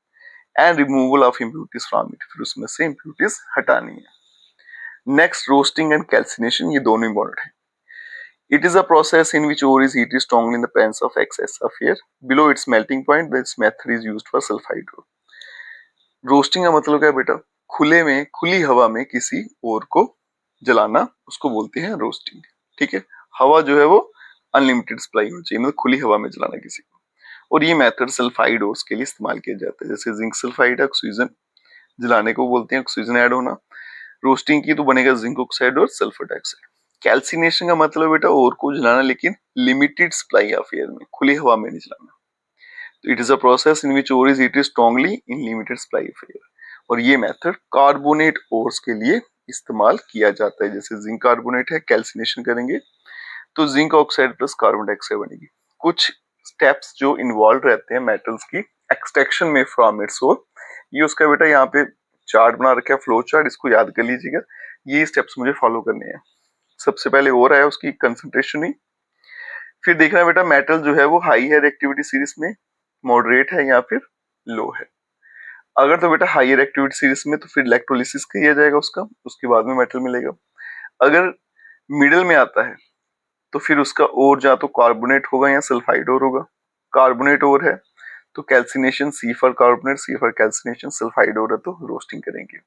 And removal of impurities from it, फिर उसमें से इम्प्यूरिटीज हटानी है। नेक्स्ट रोस्टिंग एंड कैल्सिनेशन, ये दोनों इंपॉर्टेंट है। It is a process in which ore is heated strongly in the presence of excess of air below its melting point. This method is used for sulfide ore. Roasting का मतलब क्या है बेटा, खुले में, खुली हवा में किसी ओर को जलाना, उसको बोलते हैं रोस्टिंग, ठीक है। हवा जो है वो अनलिमिटेड सप्लाई होनी चाहिए, मतलब खुली हवा में जलाना किसी को। और ये मेथड सल्फाइड ओर्स के लिए इस्तेमाल किया जाता है, जैसे जिंक सल्फाइड, ऑक्सीजन जलाने को बोलते हैं, ऑक्सीजन ऐड होना। रोस्टिंग की तो बनेगा जिंक ऑक्साइड और सल्फर डाइऑक्साइड। कैल्सिनेशन का मतलब बेटा ओर को जलाना, लेकिन लिमिटेड सप्लाई ऑफ एयर में, खुली हवा में नहीं जलाना। तो it is a process in which ore is heated strongly in limited supply of air. और ये मेथड कार्बोनेट ओर्स के लिए इस्तेमाल किया जाता है। जैसे जिंक कार्बोनेट है, कैल्सिनेशन करेंगे तो zinc oxide plus carbon dioxide बनेगी। कुछ स्टेप्स जो इन्वॉल्व रहते हैं मेटल्स की एक्सट्रैक्शन में फ्रॉम इट्स ओर, ये उसका बेटा यहाँ पे चार्ट बना रखा है, फ्लो चार्ट, इसको याद कर लीजिएगा। ये स्टेप्स मुझे फॉलो करने हैं। सबसे पहले ओर है, उसकी कंसंट्रेशन ही, फिर देखना है बेटा मेटल जो है वो हाई है रिएक्टिविटी सीरीज में, मॉडरेट है या फिर लो है। अगर तो बेटा हाई रिएक्टिविटी सीरीज में तो फिर इलेक्ट्रोलिसिस किया जाएगा उसका, उसके बाद में मेटल मिलेगा। अगर मिडिल में आता है तो फिर उसका ओर या तो कार्बोनेट होगा या सल्फाइड ओर होगा। कार्बोनेट ओर है तो calcination, C for carbonate, C for calcination. Sulphide ore है तो रोस्टिंग करेंगे।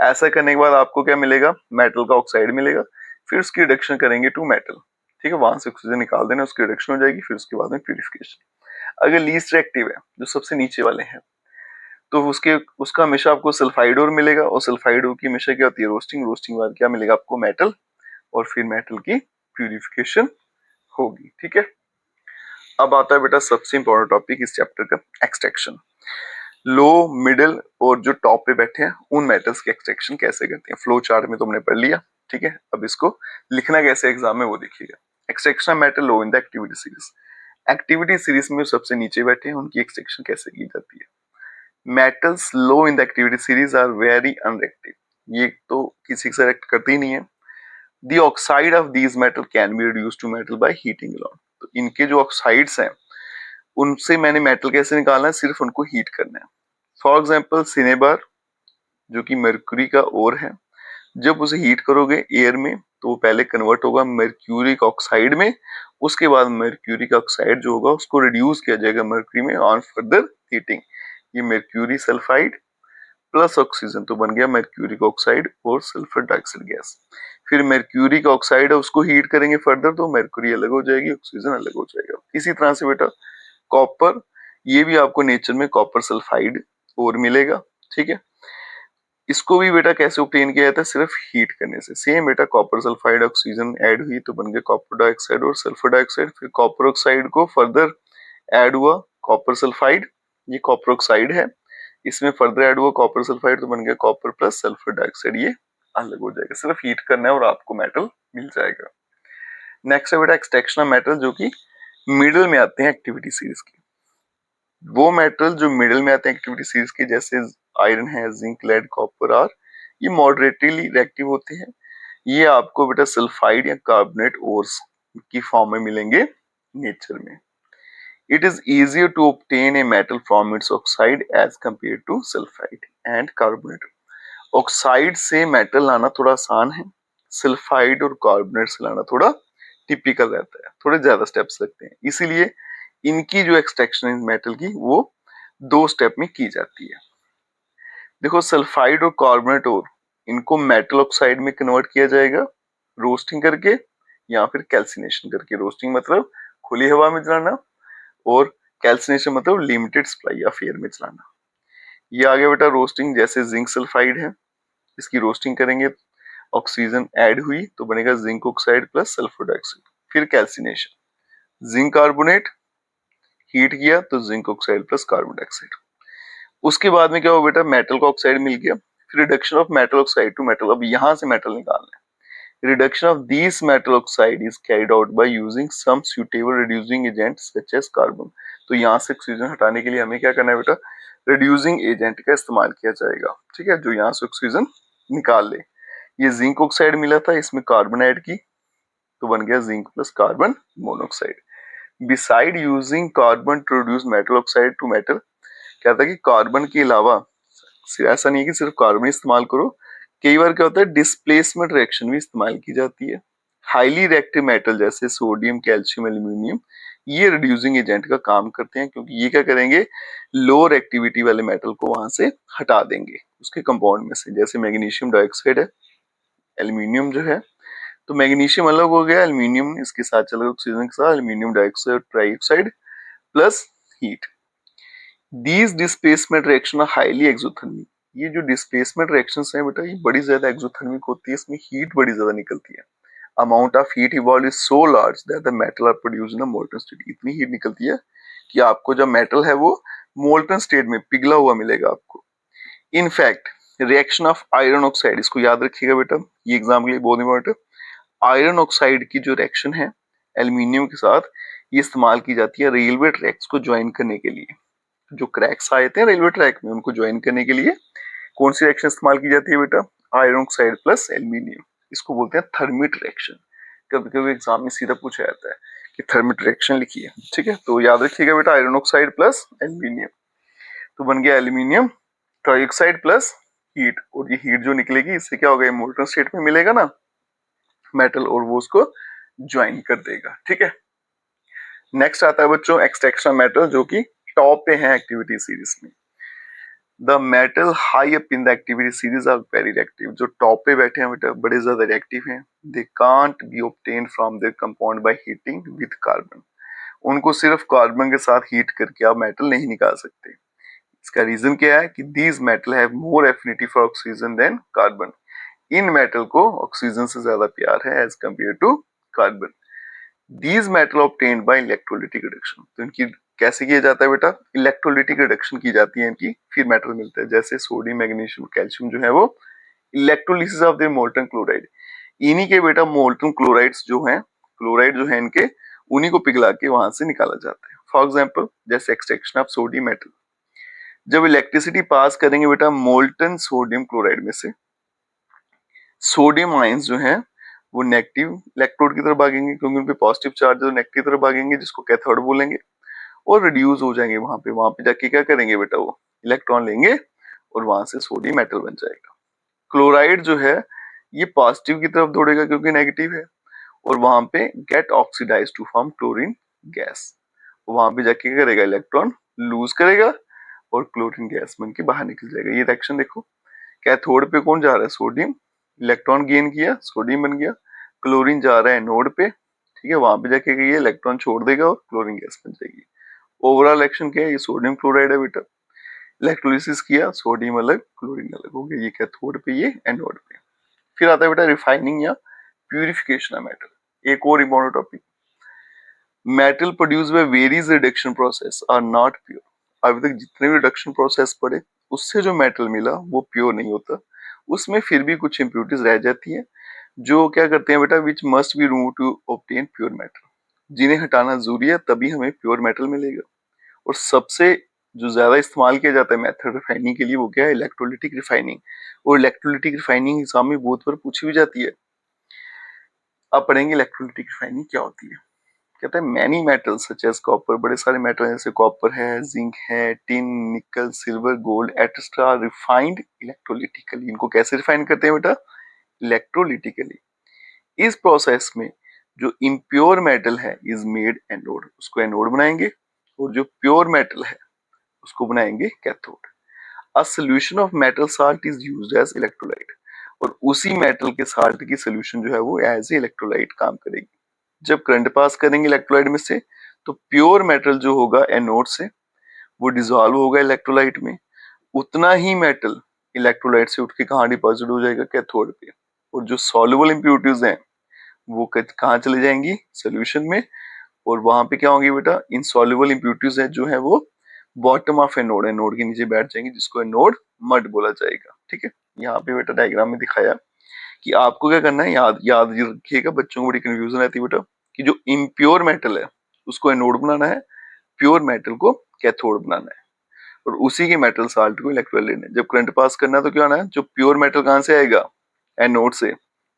ऐसा करने के बाद आपको क्या मिलेगा, मेटल का ऑक्साइड मिलेगा। फिर उसकी रिडक्शन करेंगे टू मेटल, ठीक है, वहां से ऑक्सीजन निकाल देना, उसकी रिडक्शन हो जाएगी। फिर उसके बाद में प्यूरिफिकेशन। अगर लीस्ट रिएक्टिव है, जो सबसे नीचे वाले हैं, तो उसका हमेशा आपको सल्फाइड ओर मिलेगा, और सल्फाइड ओर की हमेशा क्या होती है, रोस्टिंग। रोस्टिंग बाद क्या मिलेगा आपको, मेटल, और फिर मेटल की प्यूरिफिकेशन होगी। ठीक है, अब आता है बेटा सबसे इंपॉर्टेंट टॉपिक इस चैप्टर का, एक्सट्रैक्शन। लो, मिडिल और जो टॉप पे बैठे हैं उन मेटल्स की एक्सट्रैक्शन कैसे करते हैं। फ्लो चार्ट में तुमने पढ़ लिया, ठीक है। अब इसको लिखना कैसे एग्जाम में वो देखिएगा। Extraction metal low in the activity series. Activity series में सबसे नीचे बैठे हैं उनकी एक्सट्रैक्शन कैसे की जाती है। Metals low in the activity series are very unreactive, ये तो किसी से रिएक्ट करते ही नहीं है। The oxide of these metal can be reduced to metal by heating alone. तो इनके जो ऑक्साइड्स हैं उनसे मैंने मेटल कैसे निकालना है, सिर्फ उनको हीट करना है। फॉर एग्जाम्पल सिनेबर, जो कि मर्क्यूरी का ओर है, जब उसे हीट करोगे एयर में तो वो पहले कन्वर्ट होगा मर्क्यूरिक ऑक्साइड में, उसके बाद मर्क्यूरिक ऑक्साइड जो होगा उसको रिड्यूस किया जाएगा मर्क्यूरी में ऑन फर्दर हीटिंग। ये मर्क्यूरी सल्फाइड प्लस ऑक्सीजन तो बन गया मर्क्यूरिक ऑक्साइड और सल्फर डाइऑक्साइड गैस। फिर मर्क्यूरिक ऑक्साइड है उसको हीट करेंगे फर्दर तो मर्क्यूरी अलग हो जाएगी, ऑक्सीजन अलग हो जाएगा। इसी तरह से बेटा कॉपर, ये भी आपको नेचर में कॉपर सल्फाइड और मिलेगा, ठीक है। इसको भी बेटा कैसे ऑब्टेन किया जाता है, सिर्फ हीट करने से। सेम बेटा कॉपर सल्फाइड ऑक्सीजन ऐड हुई तो बन गया कॉपर डाइऑक्साइड और सल्फर डाइऑक्साइड। फिर कॉपर ऑक्साइड को फर्दर ऐड हुआ कॉपर सल्फाइड, ये कॉपर ऑक्साइड है, इसमें फर्दर ऐड हुआ कॉपर सल्फाइड तो बन गया कॉपर प्लस सल्फर डाइऑक्साइड, ये अलग हो जाएगा। सिर्फ हीट करना है और आपको मेटल मिल जाएगा। नेक्स्ट है बेटा एक्सट्रैक्शन ऑफ मेटल, जो कि मिडिल में आते हैं एक्टिविटी सीरीज की। वो मेटल जो मिडिल में आते हैं एक्टिविटी सीरीज के, जैसे आयरन है, जिंक, लेड, कॉपर आर, ये मॉडरेटली रिएक्टिव होते हैं। ये आपको बेटा सल्फाइड या कार्बोनेट ओर्स की फॉर्म में मिलेंगे नेचर में। It is easier to obtain a metal from its oxide as compared to sulfide and carbonate। Oxide से मेटल लाना थोड़ा आसान है, सल्फाइड और कार्बोनेट से लाना थोड़ा टिपिकल रहता है, थोड़े ज्यादा स्टेप्स लगते हैं। इसीलिए इनकी जो एक्सट्रैक्शन है मेटल की वो 2 स्टेप में की जाती है। देखो सल्फाइड और कार्बोनेट और इनको मेटल ऑक्साइड में कन्वर्ट किया जाएगा रोस्टिंग करके या फिर कैल्सिनेशन करके। रोस्टिंग मतलब खुली हवा में जलाना और कैल्सिनेशन मतलब लिमिटेड सप्लाई ऑफ एयर में चलाना। ये आ गया बेटा रोस्टिंग। जैसे जिंक सल्फाइड है, इसकी रोस्टिंग करेंगे, ऑक्सीजन ऐड हुई तो बनेगा zinc oxide plus sulphur dioxide. फिर कैल्सिनेशन, जिंक कार्बोनेट हीट किया तो zinc oxide plus carbon dioxide. उसके बाद में क्या हुआ बेटा, मेटल का ऑक्साइड मिल गया। फिर reduction of metal oxide to metal, अब यहां से मेटल निकालना है। Reduction of these metal oxide is carried out by using some suitable reducing agent such as carbon। तो यहाँ से ऑक्सीजन हटाने के लिए हमें क्या करना है बेटा, रिड्यूसिंग एजेंट का इस्तेमाल किया जाएगा, ठीक है, जो यहाँ से ऑक्सीजन निकाल ले। ये जिंक ऑक्साइड मिला था, इसमें कार्बन ऐड की तो बन गया zinc plus carbon monoxide. Beside using carbon to reduce metal oxide to metal, क्या था कि कार्बन के अलावा ऐसा नहीं है कि सिर्फ कार्बन इस्तेमाल करो, कई बार क्या होता है डिस्प्लेसमेंट रिएक्शन भी इस्तेमाल की जाती है। हाईली रिएक्टिव मेटल जैसे सोडियम, कैल्शियम, एल्यूमिनियम, ये रिड्यूसिंग एजेंट का काम करते हैं, क्योंकि ये क्या करेंगे, लोअर एक्टिविटी वाले मेटल को वहां से हटा देंगे उसके कंपाउंड में से। जैसे मैग्नीशियम डाइऑक्साइड है, एल्यूमिनियम जो है, तो मैग्नीशियम अलग हो गया, एल्यूमिनियम इसके साथ चला ऑक्सीजन के साथ, aluminium dioxide trioxide plus heat. These displacement reaction are highly exothermic. ये जो डिस्प्लेसमेंट रिएक्शंस हैं बेटा, ये बड़ी ज्यादा एक्सोथर्मिक होती है, इसमें हीट बड़ी ज्यादा निकलती है। Amount of heat evolve is so large that the metal are produced in a molten state. इतनी हीट निकलती है कि आपको जब मेटल है वो मोल्टन स्टेट में पिघला हुआ मिलेगा आपको। In fact reaction of iron oxide, इसको याद रखिएगा बेटा, ये एग्जाम के लिए बहुत इंपॉर्टेंट है। आयरन ऑक्साइड की जो रिएक्शन है एल्यूमिनियम के साथ, ये इस्तेमाल की जाती है रेलवे ट्रैक्स को ज्वाइन करने के लिए। जो क्रैक्स आए थे रेलवे ट्रैक में, उनको ज्वाइन करने के लिए कौन सी रिएक्शन इस्तेमाल की जाती है बेटा? Iron oxide plus aluminium. इसको बोलते हैं थर्मिट रिएक्शन। कभी कभी एग्जाम में सीधा पूछा जाता है कि थर्मिट रिएक्शन लिखिए, ठीक है? तो याद रखिएगा बेटा, आयरन ऑक्साइड प्लस एल्यूमिनियम, तो बन गया एल्यूमिनियम ट्राइऑक्साइड प्लस हीट, और ये हीट जो निकलेगी इससे क्या होगा, मोल्टन स्टेट में मिलेगा ना मेटल, और वो उसको ज्वाइन कर देगा, ठीक है? नेक्स्ट आता है बच्चों एक्सट्रैक्शन मेटल, जो कि टॉप पे है एक्टिविटी सीरीज में। The metal high up in the activity series are very reactive. जो टॉप पे बैठे हैं बेटा बड़े ज्यादा रिएक्टिव हैं। They can't be obtain from their compound by heating with carbon. उनको सिर्फ कार्बन के साथ हीट करके आप मेटल नहीं निकाल सकते। इसका रीजन क्या है कि these metal have more affinity for oxygen than carbon. इन मेटल को ऑक्सीजन से ज्यादा प्यार है as compare to carbon. These metal obtained by electrolytic reduction. तो इनकी कैसे किया जाता है बेटा? इलेक्ट्रोलिटिक रिडक्शन की जाती है इनकी, फिर मेटल मिलता है। जैसे सोडियम, मैग्नीशियम, कैल्शियम जो है वो electrolysis of their molten chloride. इन्हीं के बेटा मोल्टन क्लोराइड्स जो हैं, क्लोराइड जो है इनके, उन्हीं को पिघला के वहां से निकाला जाता है। फॉर एग्जाम्पल जैसे एक्सट्रैक्शन ऑफ सोडियम मेटल। जब इलेक्ट्रिसिटी पास करेंगे बेटा मोल्टन सोडियम क्लोराइड में से, सोडियम आयंस जो है वो नेगेटिव इलेक्ट्रोड की तरफ भागेंगे, क्योंकि उनपे पॉजिटिव चार्ज है, नेगेटिव तरफ भागेंगे, जिसको कैथोड बोलेंगे, और रिड्यूस हो जाएंगे वहां पे। वहां पे जाके क्या करेंगे बेटा, वो इलेक्ट्रॉन लेंगे और वहां से सोडियम मेटल बन जाएगा। क्लोराइड जो है ये पॉजिटिव की तरफ दौड़ेगा क्योंकि नेगेटिव है, और वहां पे get oxidise to form chlorine gas. वहां पे जाके क्या करेगा, इलेक्ट्रॉन लूज करेगा और क्लोरीन गैस बन के बाहर निकल जाएगा। ये रिएक्शन देखो, कैथोड पे कौन जा रहा है, सोडियम, इलेक्ट्रॉन गेन किया, सोडियम बन गया। क्लोरीन जा रहा है एनोड पे, ठीक है, वहां पे जाके ये इलेक्ट्रॉन छोड़ देगा और क्लोरीन गैस बन जाएगी। ओवरऑल एक्शन क्या है, ये सोडियम क्लोराइड है बेटा। इलेक्ट्रोलिसिस किया, सोडियम अलग क्लोरीन अलग हो गया, ये कैथोड पे, ये एनोड पे। फिर आता है बेटा रिफाइनिंग या प्यूरिफिकेशन ऑफ मेटल। एक और important topic, metal produce by various reduction process are not pure. अभी तक जितने भी रिडक्शन प्रोसेस पढ़े उससे जो मेटल मिला वो प्योर नहीं होता, उसमें फिर भी कुछ इंप्योरिटीज रह जाती है, जो क्या करते हैं बेटा, which must be remove to obtain pure metal. जिन्हें हटाना जरूरी है, तभी हमें प्योर मेटल मिलेगा। और सबसे जो ज्यादा इस्तेमाल किया जाता है मेथड रिफाइनिंग के लिए, वो क्या है, इलेक्ट्रोलिटिक रिफाइनिंग। और इलेक्ट्रोलिटिक रिफाइनिंग एग्जाम में बहुत बार पूछी भी जाती है। अब पढ़ेंगे इलेक्ट्रोलिटिक रिफाइनिंग क्या होती है। कहते हैं many metals such as copper, बड़े सारे मेटल जैसे कॉपर है, जिंक है, टिन, निकल, सिल्वर, गोल्ड एटसेट्रा रिफाइंड इलेक्ट्रोलिटिकली। इनको कैसे रिफाइन करते हैं बेटा, इलेक्ट्रोलिटिकली। इस प्रोसेस में जो इम्प्योर मेटल है इज मेड एनोड, उसको एनोड बनाएंगे, और जो प्योर मेटल है उसको बनाएंगे cathode. A solution of metal salt is used as electrolyte, और उसी मेटल के साल्ट की सोल्यूशन जो है वो एज ए इलेक्ट्रोलाइट काम करेगी। जब करंट पास करेंगे इलेक्ट्रोलाइट में से, तो प्योर मेटल जो होगा एनोड से वो डिसॉल्व होगा इलेक्ट्रोलाइट में, उतना ही मेटल इलेक्ट्रोलाइट से उठ के कहाँ डिपॉजिट हो जाएगा, कैथोड पे। और जो सॉल्युबल इंप्योरिटीज हैं वो कहाँ चले जाएंगी, सोल्यूशन में, और वहां पे क्या होंगी बेटा, इनसॉल्युबल इंप्योरिटीज है जो है वो बॉटम ऑफ एनोड, एनोड के नीचे बैठ जाएंगे, जिसको एनोड मड बोला जाएगा, ठीक है। यहाँ पे बेटा डायग्राम में दिखाया कि आपको क्या करना है, याद याद रखिएगा, बच्चों को बड़ी कंफ्यूजन रहती है बेटा, कि जो इम्प्योर मेटल है उसको एनोड बनाना है, प्योर मेटल को कैथोड बनाना है, और उसी के मेटल साल्ट को इलेक्ट्रोलाइट लेना है। जब करंट पास करना है तो क्या होना है, जो प्योर मेटल कहाँ से आएगा, एनोड से,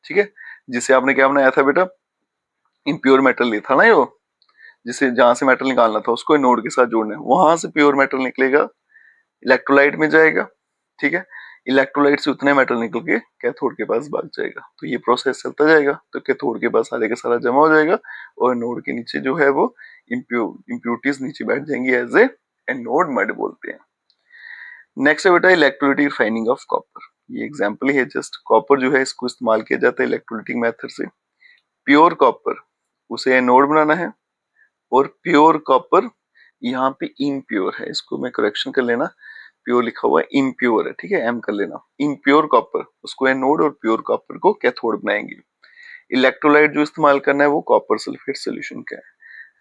ठीक है। जिसे आपने क्या बनाया था बेटा, इम्प्योर मेटल लिया था ना, यो जिसे जहां से मेटल निकालना था उसको एनोड के साथ जोड़ना है, वहां से प्योर मेटल निकलेगा, इलेक्ट्रोलाइट में जाएगा, ठीक है। इलेक्ट्रोलाइट से उतने मेटल निकल के कैथोड के पास भाग जाएगा। तो ये प्रोसेस चलता जाएगा, तो कैथोड के पास सारे का सारा जमा हो जाएगा, और एनोड के नीचे जो है वो इम्प्योरिटीज नीचे बैठ जाएंगी, एज ए एनोड मड बोलते हैं। नेक्स्ट है बेटा इलेक्ट्रोलिटिक रिफाइनिंग ऑफ कॉपर। ये एग्जांपल है जस्ट, कॉपर जो है इसको इस्तेमाल किया जाता है इलेक्ट्रोलिटिक मेथड से। प्योर कॉपर उसे एनोड बनाना है, और प्योर कॉपर यहाँ पे इम्प्योर है, इसको मैं करेक्शन कर लेना, प्योर लिखा हुआ है, इम्प्योर है, ठीक है, एम कर लेना। इम्प्योर कॉपर उसको एनोड, और प्योर कॉपर को कैथोड बनाएंगे। इलेक्ट्रोलाइट जो इस्तेमाल करना है वो कॉपर सल्फेट सोल्यूशन का है।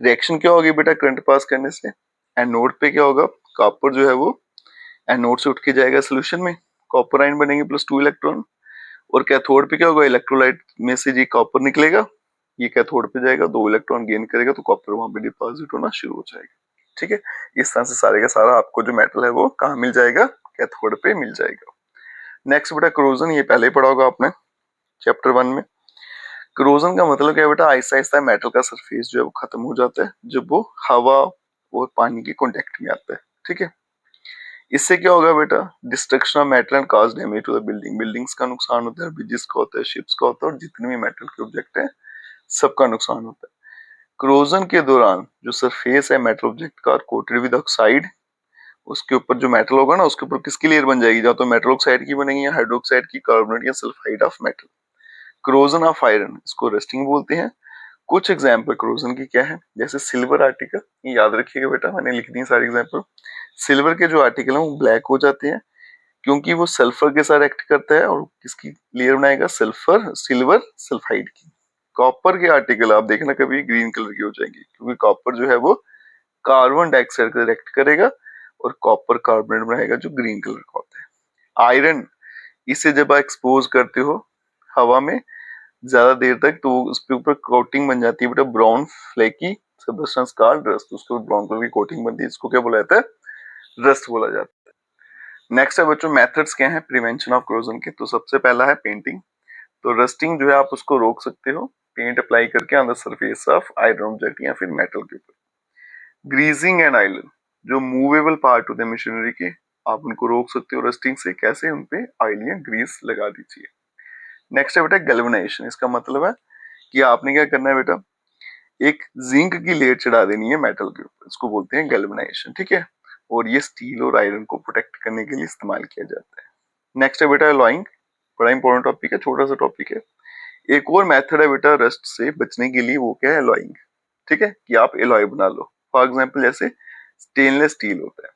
रिएक्शन क्या होगी बेटा करंट पास करने से, एनोड पे क्या होगा, कॉपर जो है वो एनोड से उठ के जाएगा सोल्यूशन में, कॉपर आयन बनेंगे +2 इलेक्ट्रॉन, और कैथोड पे क्या होगा, इलेक्ट्रोलाइट में से ये कॉपर निकलेगा, ये कैथोड पे जाएगा, 2 इलेक्ट्रॉन गेन करेगा तो कॉपर वहां पे डिपॉजिट होना शुरू हो जाएगा। ठीक है, इस तरह से सारे का सारा आपको जो मेटल है वो कहाँ मिल जाएगा, कैथोड पे मिल जाएगा। नेक्स्ट बेटा क्रोजन, ये पहले ही पढ़ा होगा आपने चैप्टर 1 में। क्रोजन का मतलब क्या है बेटा, आहिस्ता आहिस्ता मेटल का सरफेस जो है वो खत्म हो जाता है जब वो हवा और पानी के कांटेक्ट में आता है। ठीक है, इससे क्या होगा बेटा, destruction of metal and cause damage to the building, buildings का नुकसान होता है, ब्रिजेस का होता है, शिप्स का होता है, और जितने भी मेटल के ऑब्जेक्ट है सबका नुकसान होता है। क्रोजन के दौरान जो सरफेस है मेटल ऑब्जेक्ट का कोटेड विद ऑक्साइड, उसके ऊपर जो मेटल होगा ना उसके ऊपर किसकी लेयर बन जाएगी, या तो मेटल ऑक्साइड की बनेगी या हाइड्रोक्साइड की, कार्बोनेट या sulphide of metal. Corrosion of iron, इसको रस्टिंग बोलते हैं। कुछ एग्जाम्पल क्रोजन की क्या है, जैसे सिल्वर आर्टिकल, ये याद रखिएगा बेटा, मैंने लिख दी सारी एग्जाम्पल। सिल्वर के जो आर्टिकल है वो ब्लैक हो जाते हैं क्योंकि वो सल्फर के साथ एक्ट करता है और किसकी लेयर बनाएगा, सल्फर सिल्वर सल्फाइड की। कॉपर के आर्टिकल आप देखना कभी ग्रीन कलर की हो जाएंगी क्योंकि कॉपर जो है वो कार्बन डाइऑक्साइड का रिएक्ट करेगा और कॉपर कार्बोनेट बनाएगा जो ग्रीन कलर का होता है। आयरन, इसे जब आप एक्सपोज करते हो हवा में ज्यादा देर तक तो उसके ऊपर कोटिंग बन जाती है बेटा, brown flaky substance called rust, उसके ऊपर ब्राउन कलर की कोटिंग बनती है, इसको क्या बोला जाता है, रस्ट बोला जाता है। नेक्स्ट है बच्चों मेथड्स क्या है प्रिवेंशन ऑफ क्रोजन के, तो सबसे पहला है पेंटिंग। तो रस्टिंग जो है आप उसको रोक सकते हो पेंट अप्लाई करके on the surface of iron object या फिर मेटल के ऊपर। ग्रीजिंग एंड ऑयल, जो मूवेबल पार्ट होते हैं मशीनरी के, आप उनको रोक सकते हो रस्टिंग से, कैसे, उनपे ऑयल या ग्रीस लगा दीजिए। नेक्स्ट है बेटा गैल्वेनाइजेशन, इसका मतलब है कि आपने क्या करना है बेटा, एक जिंक की लेयर चढ़ा देनी है मेटल के ऊपर, इसको बोलते हैं गैल्वेनाइजेशन। ठीक है, और ये स्टील और आयरन को प्रोटेक्ट करने के लिए इस्तेमाल किया जाता है। नेक्स्ट है बेटा एलॉइंग, बड़ा इंपॉर्टेंट टॉपिक है, छोटा सा टॉपिक है। एक और मेथड है बेटा रस्ट से बचने के लिए, वो क्या है, एलॉइंग। ठीक है, कि आप एलॉय बना लो, फॉर एग्जांपल जैसे स्टेनलेस स्टील होता है,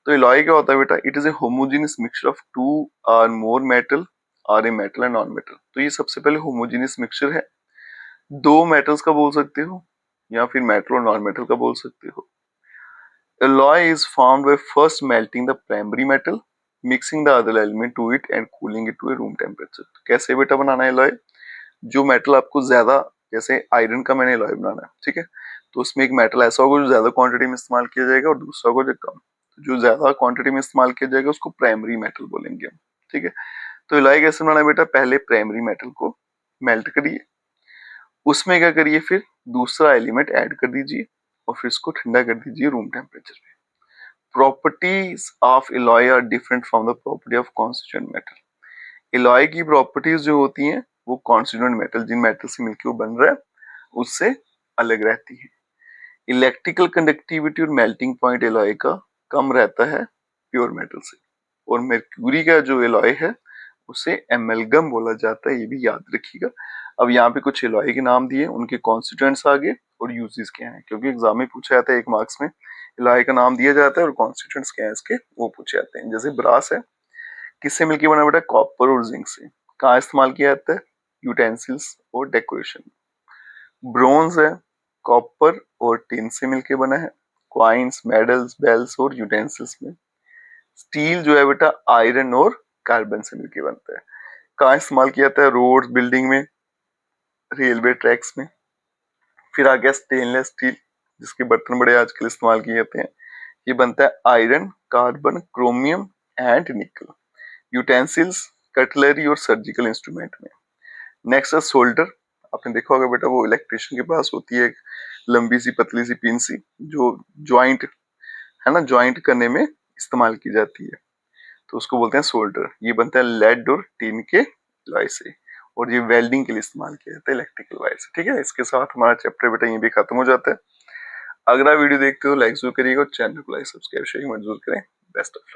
तो एलॉय क्या होता है बेटा, it is a homogeneous mixture of two or more metal or a metal and non metal. तो ये सबसे पहले होमोजेनियस मिक्सचर है, दो मेटल्स का बोल सकते हो या फिर मेटल और नॉन मेटल का बोल सकते हो। Alloy is formed by first melting the primary metal, mixing the other element to it and cooling it to a room temperature। तो कैसे बेटा बनाना है एलॉय, जो मेटल आपको ज्यादा, जैसे आयरन का मैंने एलॉय बनाना है, ठीक है, तो उसमें एक मेटल ऐसा होगा जो ज्यादा क्वांटिटी में इस्तेमाल किया जाएगा और दूसरा होगा जो कम, जो ज्यादा क्वांटिटी में इस्तेमाल किया जाएगा उसको प्राइमरी मेटल बोलेंगे हम। ठीक है, तो एलॉय कैसे बनाना है बेटा, पहले प्राइमरी मेटल को मेल्ट करिए, उसमें क्या करिए, फिर दूसरा एलिमेंट ऐड कर दीजिए और फिर इसको ठंडा कर दीजिए रूम टेम्परेचर पे। Properties of alloy are different from the property of constituent metal. Alloy की प्रॉपर्टीज जो होती हैं वो कॉन्स्टिट्यूएंट मेटल, जिन मेटल से मिलकर वो बन रहा है उससे अलग रहती है। इलेक्ट्रिकल कंडक्टिविटी और मेल्टिंग पॉइंट एलॉय का कम रहता है प्योर मेटल से, और मर्क्यूरी का जो एलॉय है उसे एमलगम बोला जाता है, ये भी याद रखिएगा। अब यहाँ पे कुछ एलॉय के नाम दिए, उनके कॉन्स्टिट्यूएंट्स आगे और यूजेस क्या हैं, क्योंकि एग्जाम में पूछा जाता है 1 मार्क्स में, एलॉय का नाम दिया जाता है और कॉन्स्टिट्यूएंट्स क्या है इसके वो पूछे जाते हैं। जैसे ब्रास है, किससे मिलकर बना बेटा, कॉपर और जिंक से। कहाँ इस्तेमाल किया जाता है, यूटेंसिल्स और डेकोरेशन। ब्रोंज है, कॉपर और टिन से मिलकर बना है, क्वाइंस, मेडल्स, बेल्स और यूटेंसिल्स में। स्टील जो है बेटा आयरन और कार्बन से मिलकर बनता है। कहाँ इस्तेमाल किया जाता है, रोड, बिल्डिंग में, रेलवे ट्रैक्स में। फिर आ गया स्टेनलेस स्टील, जिसके बर्तन बड़े आजकल इस्तेमाल किए जाते हैं, ये बनता है आयरन, कार्बन, क्रोमियम एंड निकल। यूटेंसिल्स कटलरी और सर्जिकल इंस्ट्रूमेंट में। नेक्स्ट है सोल्डर, आपने देखा होगा बेटा वो इलेक्ट्रिशियन के पास होती है एक लंबी सी पतली सी पिन सी, जो ज्वाइंट है ना, ज्वाइंट करने में इस्तेमाल की जाती है, तो उसको बोलते हैं सोल्डर। ये बनता है लेड और टिन के लॉय से, और ये वेल्डिंग के लिए इस्तेमाल किया जाता है इलेक्ट्रिकल वायर से। ठीक है, इसके साथ हमारा चैप्टर बेटा ये भी खत्म हो जाता है। अगर आप वीडियो देखते हो लाइक जरूर करिएगा और चैनल को लाइक सब्सक्राइब शेयर मत जरूर करें। Best of luck.